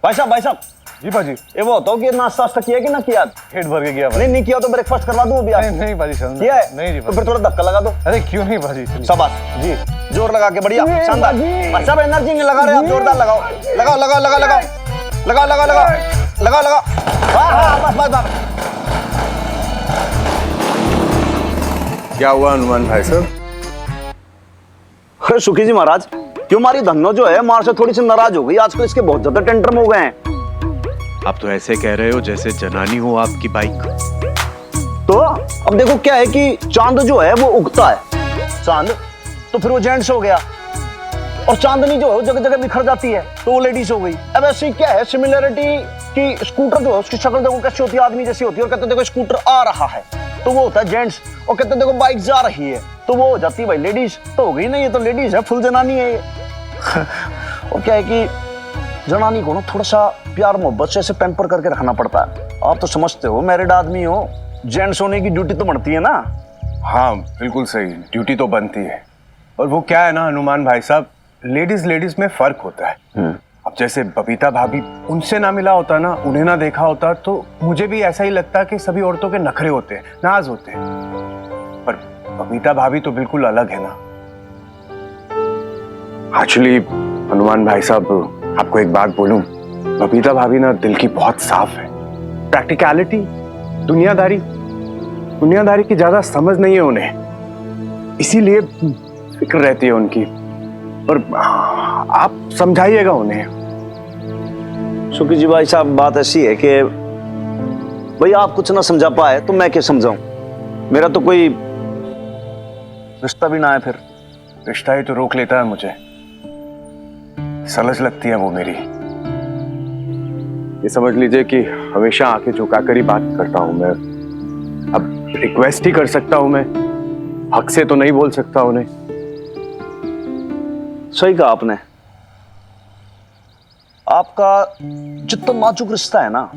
भाई साहब जी भाजी। ये वो तो कि नाश्ता वास्ता किया कि ना किया? पेट भर के गया भाई। नहीं किया तो ब्रेकफास्ट करवा दूं अभी आप? नहीं भाजी समझ किया है? नहीं जी तो फिर थोड़ा धक्का लगा दो। अरे क्यों नहीं भाजी चलिए। शाबाश जी, जोर लगा के बढ़िया शानदार। भाई साहब एनर्जी नहीं लगा रहे आप, जोरदार लगाओ लगाओ लगाओ लगाओ लगाओ लगाओ लगाओ लगाओ लगाओ लगाओ। हाँ बस बस। क्या हुआ हनुमान भाई साहब? अरे सुखी जी महाराज, क्यों हमारी धन्नो जो है मार से थोड़ी सी नाराज हो गई आजकल, इसके बहुत ज्यादा टेंटर हो गए हैं। आप तो ऐसे कह रहे हो जैसे जनानी हो आपकी बाइक। तो अब देखो क्या है कि चांद जो है वो उगता है, चांद तो फिर वो जेंट्स हो गया, और चांदनी जो है वो जगह जगह बिखर जाती है तो वो लेडीज हो गई। अब ऐसी क्या है सिमिलरिटी कि स्कूटर जो है उसकी शक्ल देखो कैसी होती है, आदमी जैसी होती है, और कहते देखो स्कूटर आ रहा है तो वो होता है जेंट्स, और कहते देखो बाइक जा रही है तो वो हो जाती है भाई लेडीज। तो हो गई ना, ये तो लेडीज है, फुल जनानी है ये। और क्या है कि जनानी को ना थोड़ा सा प्यार मोहब्बत से ऐसे पैम्पर करके रखना पड़ता है। आप तो समझते हो, मैरिड आदमी हो, जेंट्स होने की ड्यूटी तो बनती है ना। हाँ बिल्कुल सही, ड्यूटी तो बनती है। और वो क्या है ना हनुमान भाई साहब, लेडीज में फर्क होता है। अब जैसे बबीता भाभी, उनसे ना मिला होता ना, उन्हें ना देखा होता तो मुझे भी ऐसा ही लगता कि सभी औरतों के नखरे होते हैं, नाज होते हैं। पर बबीता भाभी तो बिल्कुल अलग है ना। एक्चुअली हनुमान भाई साहब, आपको एक बात बोलूं, बबीता भाभी ना दिल की बहुत साफ है। प्रैक्टिकलिटी, दुनियादारी की ज्यादा समझ नहीं है उन्हें, इसीलिए फिक्र रहती है उनकी। और आप समझाइएगा उन्हें। सुखी जी भाई साहब, बात ऐसी है कि भाई आप कुछ ना समझा पाए तो मैं क्या समझाऊं, मेरा तो कोई रिश्ता भी ना है। फिर रिश्ता ही तो रोक लेता है मुझे, सलज लगती है वो मेरी। ये समझ लीजिए कि हमेशा आंखें झुकाकर ही बात करता हूं मैं। अब रिक्वेस्ट ही कर सकता हूं मैं, हक से तो नहीं बोल सकता उन्हें। सही कहा आपने, आपका जितना नाजुक रिश्ता है ना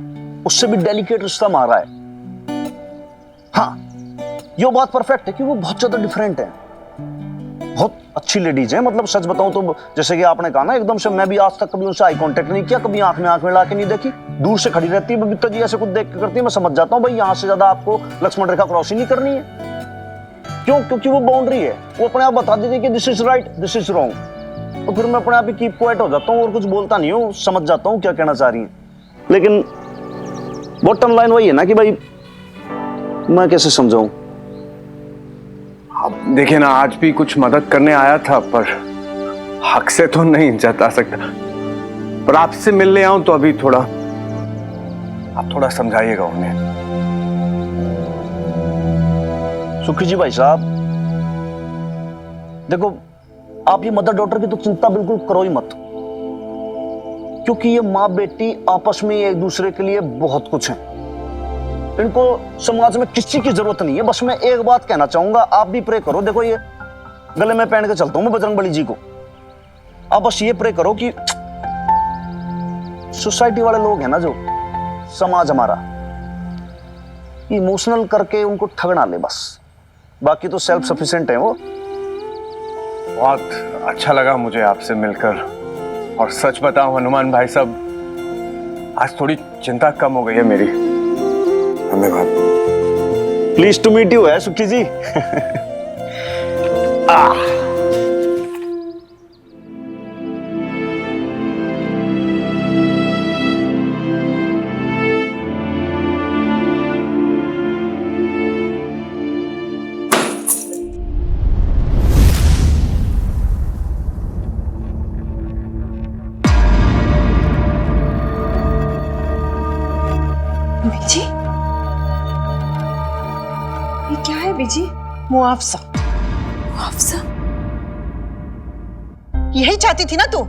उससे भी डेलिकेट रिश्ता हमारा है। हाँ ये बात परफेक्ट है कि वो बहुत ज्यादा डिफरेंट है, बहुत अच्छी लेडीज है। मतलब सच बताऊं तो जैसे कि आपने कहा ना, एकदम से मैं भी आज तक कभी उनसे आई कांटेक्ट नहीं किया, कभी आंख में ला के नहीं देखी, दूर से खड़ी रहती है बबीता जी, ऐसे कुछ देख के करती है, मैं समझ जाता हूँ भाई यहाँ से ज्यादा आपको लक्ष्मण रेखा क्रॉस ही नहीं करनी है। क्यों? क्योंकि वो बाउंड्री है, वो अपने आप बता देती है कि this is right this is wrong, तो फिर मैं अपने आप ही कीप क्वाइट हो जाता हूँ और कुछ बोलता नहीं हूँ, समझ जाता हूँ क्या कहना चाह रही है। लेकिन बॉटम लाइन वही है ना कि भाई मैं कैसे समझाऊं। अब देखिए ना, आज भी कुछ मदद करने आया था, पर हक से तो नहीं जता सकता। पर आपसे मिलने आऊं तो अभी थोड़ा, आप थोड़ा समझाइएगा उन्हें। सुखी जी भाई साहब देखो, आप ये मदर डॉटर की तो चिंता बिल्कुल करो ही मत, क्योंकि ये माँ बेटी आपस में एक दूसरे के लिए बहुत कुछ है। इनको समाज में किसी की जरूरत नहीं है। बस मैं एक बात कहना चाहूंगा, आप भी प्रे करो। देखो ये गले में पहन के चलता हूं मैं बजरंगबली जी को, आप बस ये प्रे करो कि सोसाइटी वाले लोग हैं ना, जो समाज हमारा, इमोशनल करके उनको ठगना ले बस, बाकी तो सेल्फ सफिशिएंट है वो। बहुत अच्छा लगा मुझे आपसे मिलकर, और सच बताऊं हनुमान भाई साहब, आज थोड़ी चिंता कम हो गई है मेरी। धन्यवाद। प्लीज टू मीट यू है सुखी जी। बीजी, ये क्या है बीजी? मुआवजा। मुआवजा? यही चाहती थी ना तू?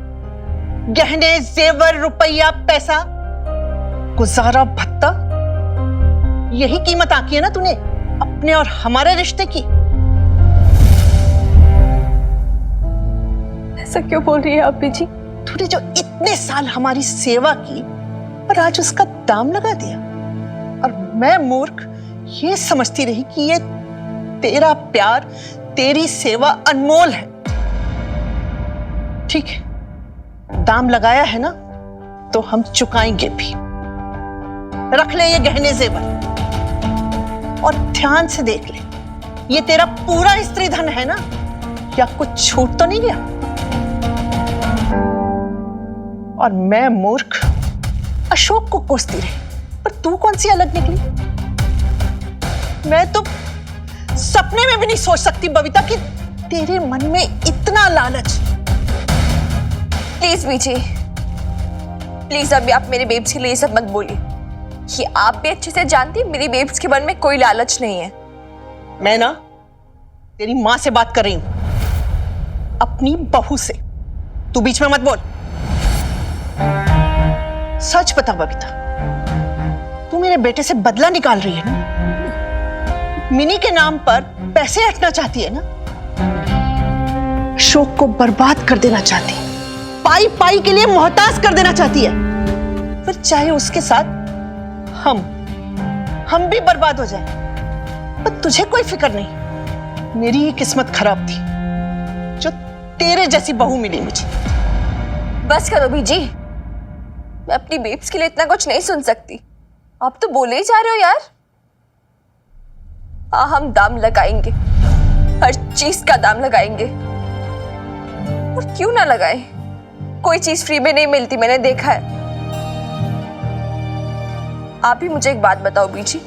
गहने, जेवर, रुपया, पैसा, गुजारा भत्ता, यही कीमत आंकी है ना तूने अपने और हमारे रिश्ते की? ऐसा क्यों बोल रही है आप बीजी? तूने जो इतने साल हमारी सेवा की और आज उसका दाम लगा दिया, और मैं मूर्ख ये समझती रही कि ये तेरा प्यार, तेरी सेवा अनमोल है। ठीक है, दाम लगाया है ना, तो हम चुकाएंगे भी। रख ले ये गहने जेवर और ध्यान से देख ले, ये तेरा पूरा स्त्री धन है ना? या कुछ छूट तो नहीं गया? और मैं मूर्ख अशोक को कोसती रही, पर तू कौन सी अलग निकली? मैं तो सपने में भी नहीं सोच सकती बबीता कि तेरे मन में इतना लालच। प्लीज बीजी, प्लीज अभी आप मेरे बेब्स के लिए ये सब मत बोलिए। कि आप भी अच्छे से जानती मेरी बेब्स के मन में कोई लालच नहीं है। मैं ना तेरी मां से बात कर रही हूं, अपनी बहू से। तू बीच में मत बोल। सच बता बबीता, तू मेरे बेटे से बदला निकाल रही है ना? मिनी के नाम पर पैसे हटना चाहती है ना? अशोक को बर्बाद कर देना चाहती है, पाई पाई के लिए मोहताज कर देना चाहती है। फिर चाहे उसके साथ हम भी बर्बाद हो जाए, पर तुझे कोई फिक्र नहीं। मेरी ही किस्मत खराब थी जो तेरे जैसी बहू मिली मुझे। बस करो बीजी, मैं अपनी बेब्स के लिए इतना कुछ नहीं सुन सकती। आप तो बोले ही जा रहे हो यार। हाँ, हम दाम लगाएंगे, हर चीज का दाम लगाएंगे। और क्यों ना लगाए, कोई चीज फ्री में नहीं मिलती, मैंने देखा है। आप ही मुझे एक बात बताओ बीजी,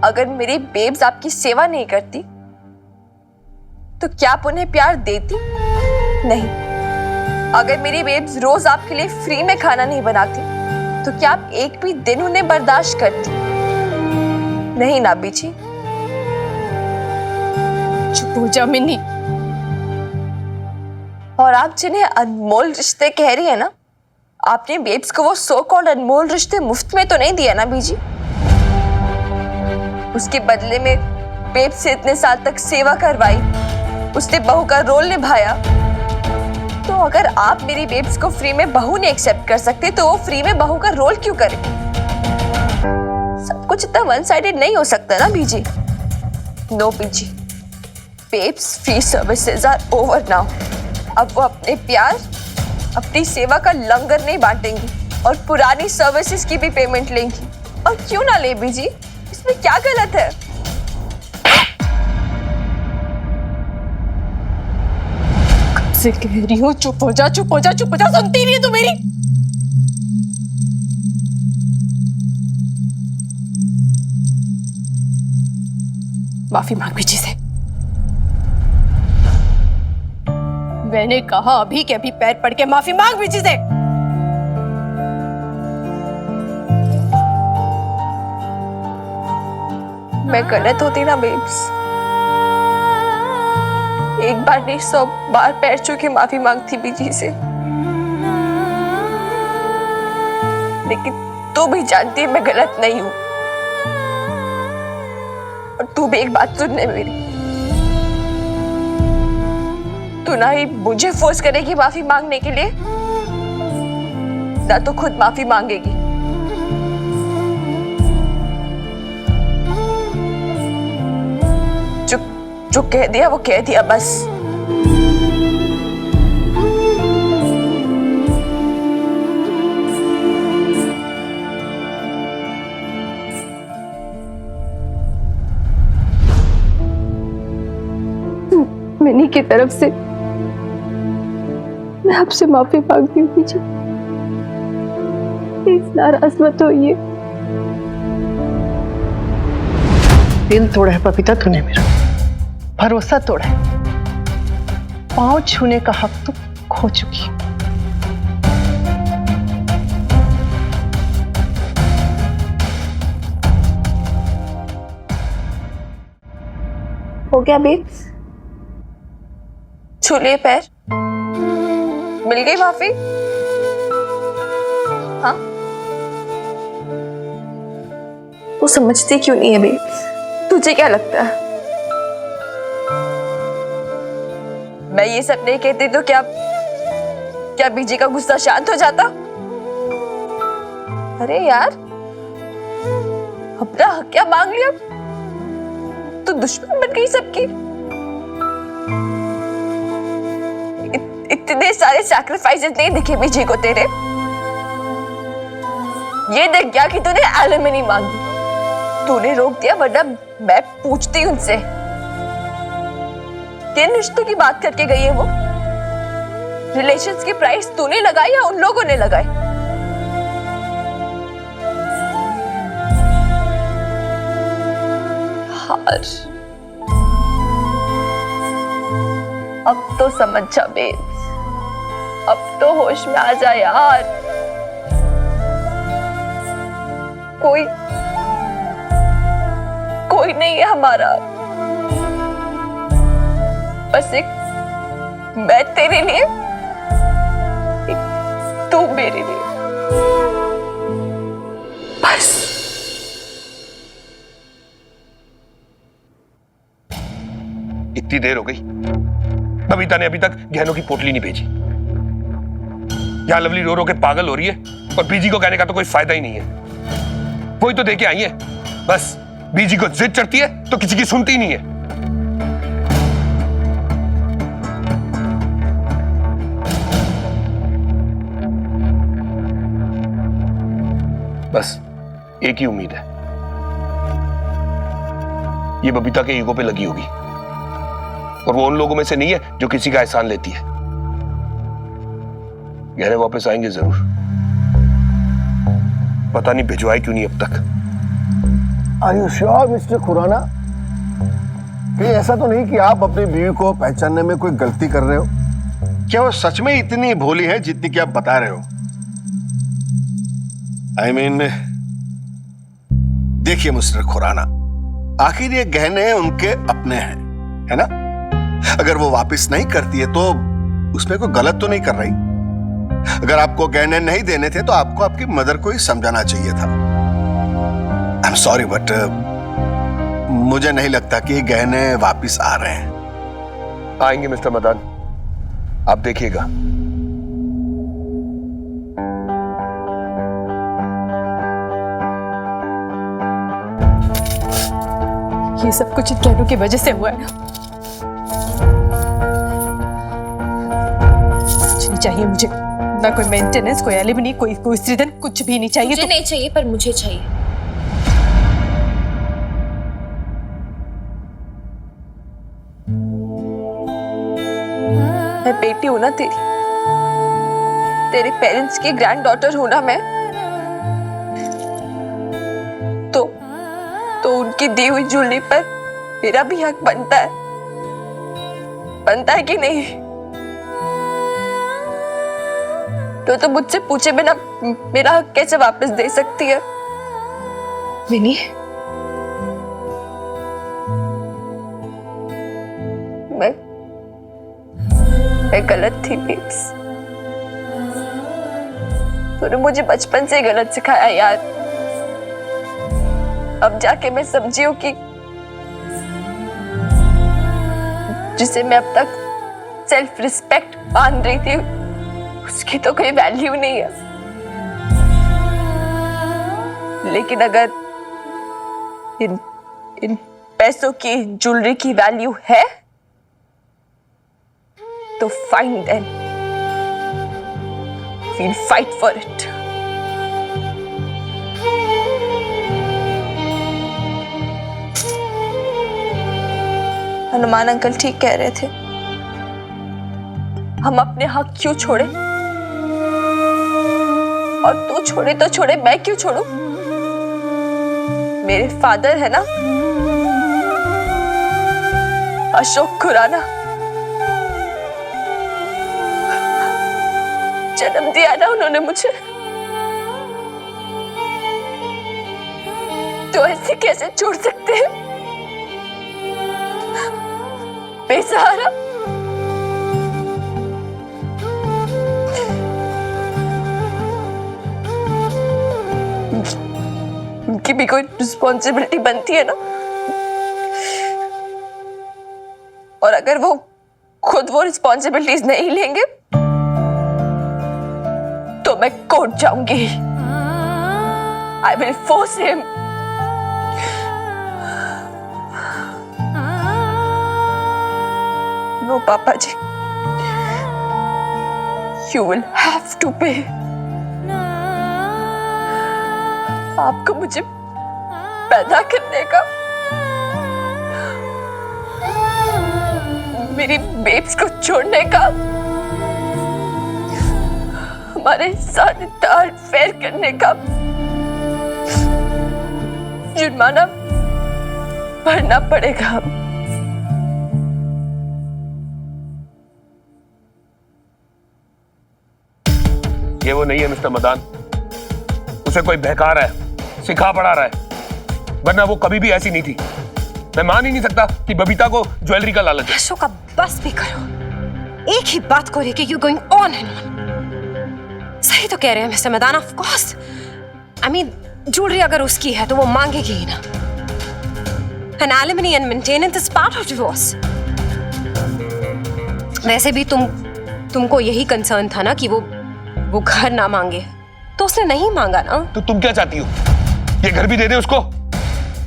अगर मेरी बेब्स आपकी सेवा नहीं करती तो क्या आप उन्हें प्यार देती? नहीं। अगर मेरी बेब्स रोज आपके लिए फ्री में खाना नहीं बनाती तो क्या आप एक भी दिन उन्हें बर्दाश्त करती? नहीं ना बीजी। चुप हो जा मिनी। और आप जिन्हें अनमोल रिश्ते कह रही है ना, आपने बेब्स को वो सो कॉल्ड अनमोल रिश्ते मुफ्त में तो नहीं दिया ना बीजी? उसके बदले में बेब्स से इतने साल तक सेवा करवाई, उसने बहू का रोल निभाया। तो अगर आप मेरी बेब्स को फ्री में बहू नहीं एक्सेप्ट कर सकते तो वो फ्री में बहू का रोल क्यों करे? सब कुछ इतना वन साइडेड नहीं हो सकता ना बीजी। नो बीजी, babes free services are over now. अब वो अपने प्यार, अपनी सेवा का लंगर नहीं बांटेंगी और पुरानी सर्विसेज की भी पेमेंट लेंगी। और क्यों ना ले बीजी, इसमें क्या गलत है? कब से कह रही हूँ चुप हो जा, चुप हो जा, चुप हो जा। सुनती नहीं है तू मेरी। माफी मांग बीजी से। मैंने कहा अभी के अभी पैर पड़ के माफी मांग बीजी से। मैं गलत होती ना बेब्स, एक बार नहीं 100 बार पैर छू के माफी मांगती बीजी से। लेकिन तू भी जानती है मैं गलत नहीं हूं। और तू भी एक बात सुनने मेरी, तू ना ही मुझे फोर्स करेगी माफी मांगने के लिए, ना तो खुद माफी मांगेगी। जो कह दिया वो कह दिया बस। मिनी की तरफ से मैं आपसे माफी मांगती हूँ बीजी। प्लीज नाराज मत होइए। दिल तोड़ा है बबीता तूने मेरा, भरोसा तोड़ा है। पांव छूने का हक तो खो चुकी। हो गया बेब, छू लिए पैर, मिल गई माफी। हाँ, वो समझती क्यों नहीं है बेब? तुझे क्या लगता है मैं ये सब नहीं कहती तो क्या बीजी का गुस्सा शांत हो जाता? अरे यार, अपना हक क्या मांग लिया, तो दुश्मन बन गई सबकी। इतने सारे सैक्रिफाइसेस नहीं दिखे बीजी को तेरे, ये देख गया कि तूने एलिमनी मांगी, तूने रोक दिया, वरना मैं पूछती उनसे। किन रिश्तों की बात करके गई है वो? रिलेशंस की प्राइस तूने लगाई या उन लोगों ने लगाई? हार। अब तो समझ जा बेब्स, अब तो होश में आ जा यार। कोई नहीं है हमारा, बस एक मैं तेरे लिए, एक तू मेरे लिए, बस। इतनी देर हो गई, बबीता ने अभी तक गहनों की पोटली नहीं भेजी। यहां लवली रो रो के पागल हो रही है और बीजी को कहने का तो कोई फायदा ही नहीं है। वही तो देके आई है, बस बीजी को जिद चढ़ती है तो किसी की सुनती ही नहीं है। बस एक ही उम्मीद है, ये बबीता के ईगो पे लगी होगी और वो उन लोगों में से नहीं है जो किसी का एहसान लेती है। गहने वापस आएंगे जरूर, पता नहीं भिजवाए क्यों नहीं अब तक। Are you sure mister Khurana? कहीं ऐसा तो नहीं कि आप अपनी बीवी को पहचानने में कोई गलती कर रहे हो? क्या वो सच में इतनी भोली है जितनी कि आप बता रहे हो? आई मीन, देखिए मिस्टर खुराना, आखिर ये गहने उनके अपने हैं, है ना? अगर वो वापस नहीं करती है तो उसमें कोई गलत तो नहीं कर रही। अगर आपको गहने नहीं देने थे तो आपको आपकी मदर को ही समझाना चाहिए था। आई एम सॉरी बट मुझे नहीं लगता कि ये गहने वापस आ रहे हैं। आएंगे मिस्टर मदान, आप देखिएगा। ये सब कुछ इन गहनों की वजह से हुआ है ना। कुछ नहीं चाहिए मुझे, ना कोई मेंटेनेंस, कोई एलिमनी, कोई स्त्रीधन, कुछ भी नहीं चाहिए। मुझे नहीं चाहिए, पर मुझे चाहिए। मैं बेटी हूं ना तेरी, तेरे पेरेंट्स की ग्रैंड डॉटर हूं ना मैं, तो उनकी दी हुई ज्वेलरी पर मेरा भी हक बनता है कि नहीं? तो मुझसे पूछे बिना मेरा हक कैसे वापस दे सकती है? विनी, मैं गलत थी बेब्स, तूने मुझे बचपन से गलत सिखाया यार। अब जाके मैं समझी हूँ कि जिसे मैं अब तक सेल्फ रिस्पेक्ट मान रही थी, उसकी तो कोई वैल्यू नहीं है। लेकिन अगर इन पैसों की, ज्वेलरी की वैल्यू है तो fine then, we'll fight for it. Hanuman uncle ठीक कह रहे थे, हम अपने हक क्यों छोड़े? और तू छोड़े तो छोड़े, मैं क्यों छोड़ू? मेरे फादर है ना, अशोक खुराना, जन्म दिया ना उन्होंने मुझे, तो ऐसे कैसे छोड़ सकते हैं बेसहारा? उनकी भी कोई रिस्पॉन्सिबिलिटी बनती है ना, और अगर वो खुद वो रिस्पॉन्सिबिलिटीज नहीं लेंगे तो मैं कोर्ट जाऊंगी। I will force him. No पापा जी, you will have to pay. आपको मुझे पैदा करने का, मेरी बेब्स को छोड़ने का, हमारे साथ इतना फेयर करने का जुर्माना भरना पड़ेगा। ये वो नहीं है मिस्टर मदान, उसे कोई बहका रहा है, सिखा पढ़ा रहा है, वरना वो कभी भी ऐसी नहीं थी। मैं मान ही नहीं सकता कि बबीता को ज्वेलरी का लालच है। अशोक अब बस भी करो, एक ही बात को लेके you going on and on. सही तो कह रहे हैं mister Madan, of course I mean jewellery अगर उसकी है तो वो मांगेगी ही ना। And alimony and maintenance is part of divorce. वैसे भी तुमको यही कंसर्न था ना कि वो घर ना मांगे, तो उसने नहीं मांगा ना। तो तुम क्या चाहती हो, ये घर भी दे दे उसको,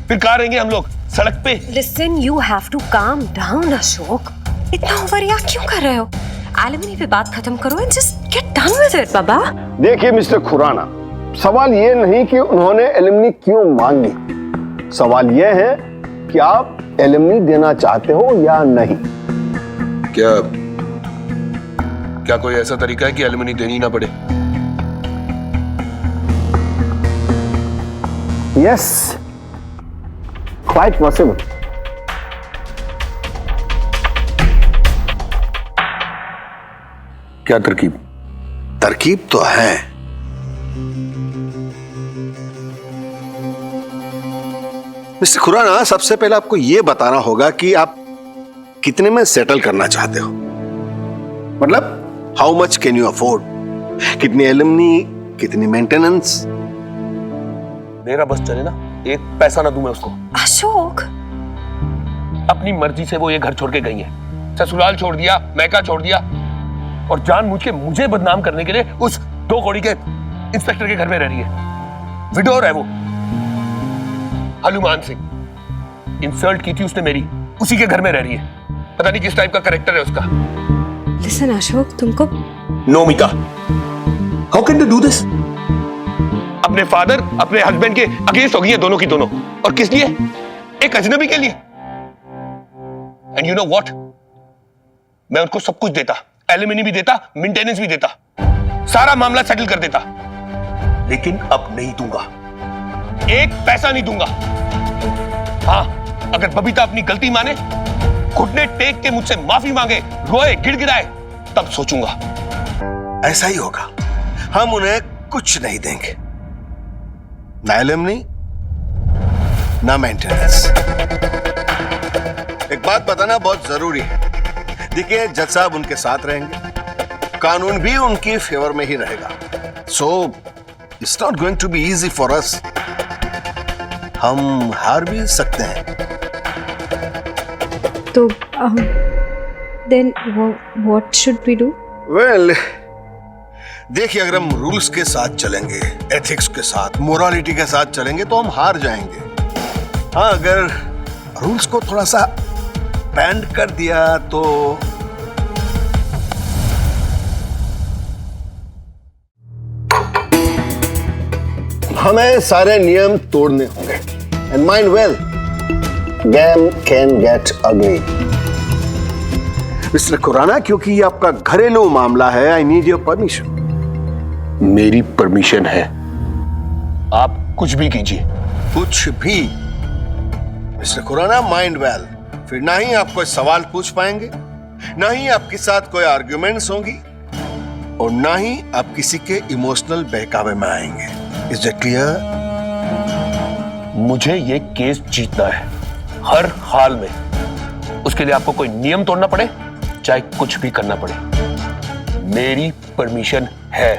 फिर कहाँ रहेंगे हम लोग, सड़क पे? Listen, you have to calm down Ashok, इतना ओवररिएक्ट क्यों कर रहे हो? एलिमनी पे बात खत्म करो and just get done with it बाबा। देखिए मिस्टर खुराना, सवाल ये नहीं कि उन्होंने एलिमनी क्यों मांगी, सवाल ये है कि आप एलिमनी देना चाहते हो या नहीं। क्या कोई ऐसा तरीका है कि एलिमनी देनी ना पड़े? Yes, quite possible. क्या तरकीब? तरकीब तो है। मिस्टर खुराना, सबसे पहले आपको यह बताना होगा कि आप कितने में सेटल करना चाहते हो। मतलब how much can you afford, कितनी एलिमनी, कितनी मेंटेनेंस। मेरा बस चले ना, एक पैसा ना दूं मैं उसको। अशोक, अपनी मर्जी से वो ये घर छोड़ के गई है, ससुराल छोड़ दिया, मैका छोड़ दिया, और जानबूझ के मुझे बदनाम करने के लिए उस 2 कौड़ी के इंस्पेक्टर के घर में रह रही है। विडोर है वो, हनुमान सिंह। इंसल्ट की थी उसने मेरी, उसी के घर में रह रही है। पता नहीं किस टाइप का कैरेक्टर है उसका। लिसन अशोक, तुमको no Meeta, how can you do this? अपने फादर, अपने हस्बैंड के अगेंस्ट हो गई है दोनों की दोनों, और किस लिए? एक अजनबी के लिए। एंड यू नो व्हाट, मैं उनको सब कुछ देता, एलिमनी भी देता, मेंटेनेंस भी देता, सारा मामला सेटल कर देता, लेकिन अब नहीं दूंगा, एक पैसा नहीं दूंगा। हाँ, अगर बबीता अपनी गलती माने, घुटने टेक के मुझसे माफी मांगे, रोए, गिड़गिड़ाए, तब सोचूंगा। ऐसा ही होगा। हम उन्हें कुछ नहीं देंगे, ना एलिमनी, ना मेंटेनेंस। एक बात बताना बहुत जरूरी है। देखिए, जज साहब उनके साथ रहेंगे, कानून भी उनकी फेवर में ही रहेगा। So it's not going to be easy for us. हम हार भी सकते हैं। तो then what should we do? Well, देखिए, अगर हम रूल्स के साथ चलेंगे, एथिक्स के साथ, मोरालिटी के साथ चलेंगे तो हम हार जाएंगे। हाँ, अगर रूल्स को थोड़ा सा बैंड कर दिया तो हमें सारे नियम तोड़ने होंगे। And mind well, game can get अगली। मिस्टर खुराना, क्योंकि ये आपका घरेलू मामला है, आई नीड योर परमिशन। मेरी परमिशन है, आप कुछ भी कीजिए। कुछ भी? मिस्टर खुराना, माइंड वेल, फिर ना ही आप कोई सवाल पूछ पाएंगे, ना ही आपके साथ कोई आर्ग्यूमेंट्स होंगी, और ना ही आप किसी के इमोशनल बहकावे में आएंगे। Is it clear? मुझे ये केस जीतना है, हर हाल में। उसके लिए आपको कोई नियम तोड़ना पड़े, चाहे कुछ भी करना पड़े, मेरी परमिशन है।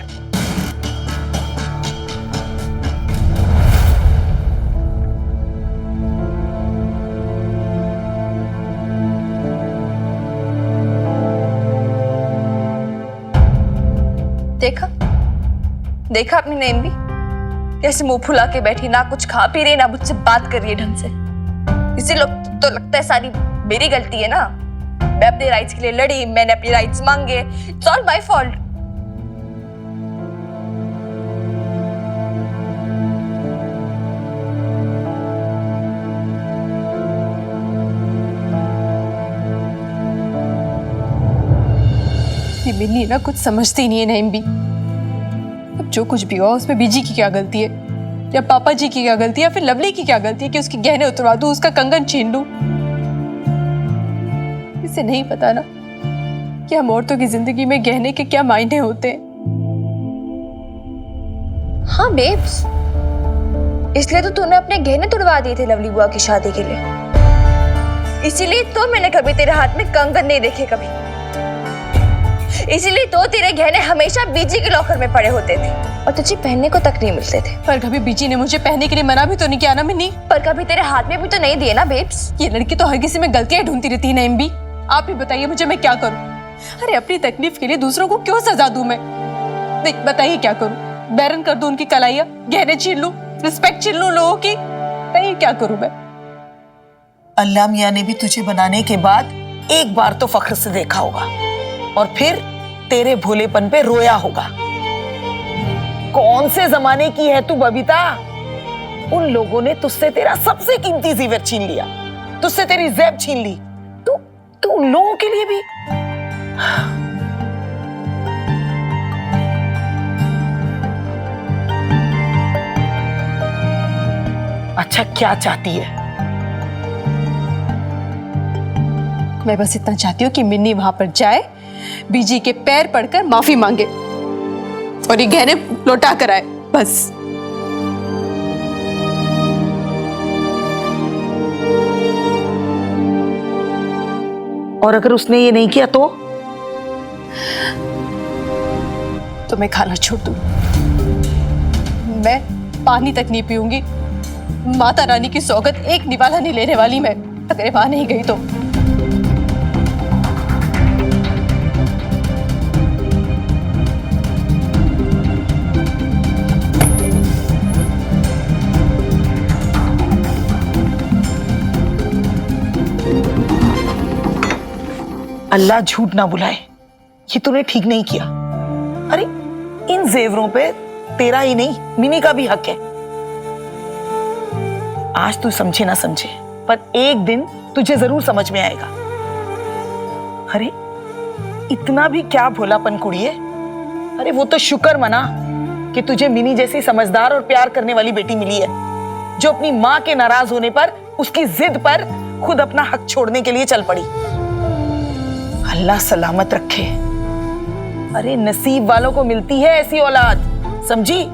देखा देखा अपनी नेम भी कैसे मुंह फुला के बैठी, ना कुछ खा पी रही, ना मुझसे बात कर रही है ढंग से। इसी लोग तो लगता है सारी मेरी गलती है ना। मैं अपने राइट्स के लिए लड़ी, मैंने अपनी राइट्स मांगे, it's all my fault. Minni ना कुछ समझती नहीं है नईम भी। अब जो कुछ भी हुआ उसमें बीजी की क्या गलती है, या पापा जी की क्या गलती है, या फिर लवली की क्या गलती है कि उसके गहने उतरवा दूं, उसका कंगन छीन लूं। इसे नहीं पता ना कि हम औरतों की जिंदगी में गहने के क्या मायने होते हैं। हाँ बेब्स, इसलिए तो तूने अपने गहने तुड़वा दिए थे लवली बुआ की शादी के लिए। इसीलिए तो मैंने कभी तेरे हाथ में कंगन नहीं देखे कभी। इसीलिए तो तेरे गहने हमेशा बीजी के लॉकर में पड़े होते थे और तुझे पहनने को तक नहीं मिलते थे। पर कभी बीजी ने मुझे पहनने के लिए मना भी तो नहीं किया ना मिन्नी। पर कभी तेरे हाथ में भी तो नहीं दिए ना बेब्स। ये लड़की तो हर किसी में गलतियां ढूंढती रहती है नईम भी। आप ही बताइए मुझे मैं क्या करूं? अरे अपनी तकलीफ के लिए दूसरों को क्यों सजा दूं मैं? देख बताइए क्या करूं? बैरन कर दूं उनकी कलाइयां, गहने छीन लूं, रिस्पेक्ट छीन लूं लोगों की? बताइए क्या करूं मैं? अल्लाह मियां ने भी तुझे बनाने के बाद एक बार तो फख्र से देखा होगा और फिर तेरे भोलेपन पे रोया होगा। कौन से जमाने की है तू बबीता? उन लोगों ने तुझसे तेरा सबसे कीमती जेवर छीन लिया, तुझसे तेरी जेब छीन ली। तू उन लोगों के लिए भी अच्छा क्या चाहती है? मैं बस इतना चाहती हूँ कि मिन्नी वहां पर जाए, बीजी के पैर पड़कर माफी मांगे और ये गहने लौटा कर आए, बस। और अगर उसने ये नहीं किया तो मैं खाना छोड़ दूं। मैं पानी तक नहीं पीऊंगी। माता रानी की सौगत एक निवाला नहीं लेने वाली मैं, अगर वहां नहीं गई तो। अल्लाह झूठ ना बुलाए, ये तूने ठीक नहीं किया। अरे इन जेवरों पे तेरा ही नहीं मिनी का भी हक है। आज तू समझे ना समझे, पर एक दिन तुझे जरूर समझ में आएगा। अरे इतना भी क्या भोलापन कुड़िए। अरे वो तो शुक्र मना कि तुझे मिनी जैसी समझदार और प्यार करने वाली बेटी मिली है, जो अपनी माँ के नाराज होने पर, उसकी जिद पर खुद अपना हक छोड़ने के लिए चल पड़ी। अल्लाह सलामत रखे। अरे नसीब वालों को मिलती है ऐसी औलाद, समझी?